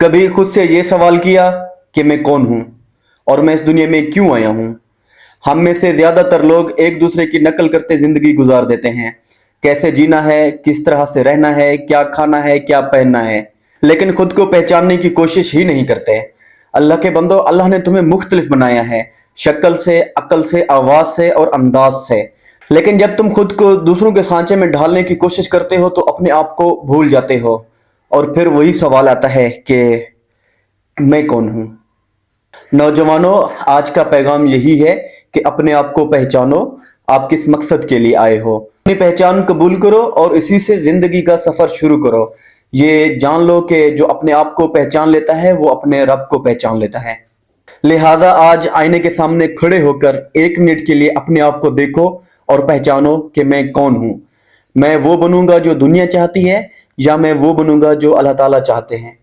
कभी खुद से ये सवाल किया कि मैं कौन हूं और मैं इस दुनिया में क्यों आया हूं? हम में से ज्यादातर लोग एक दूसरे की नकल करते जिंदगी गुजार देते हैं। कैसे जीना है, किस तरह से रहना है, क्या खाना है, क्या पहनना है, लेकिन खुद को पहचानने की कोशिश ही नहीं करते। अल्लाह के बंदो, अल्लाह ने तुम्हें मुख्तलिफ बनाया है, शक्ल से, अक्ल से, आवाज से और अंदाज से। लेकिन जब तुम खुद को दूसरों के सांचे में ढालने की कोशिश करते हो तो अपने आप को भूल जाते हो। और फिर वही सवाल आता है कि मैं कौन हूं? नौजवानों, आज का पैगाम यही है कि अपने आप को पहचानो। आप किस मकसद के लिए आए हो, अपनी पहचान कबूल करो और इसी से जिंदगी का सफर शुरू करो। ये जान लो कि जो अपने आप को पहचान लेता है वो अपने रब को पहचान लेता है। लिहाजा आज आईने के सामने खड़े होकर 1 मिनट के लिए अपने आप को देखो और पहचानो कि मैं कौन हूं। मैं वो बनूंगा जो दुनिया चाहती है या मैं वो बनूंगा जो अल्लाह ताला चाहते हैं।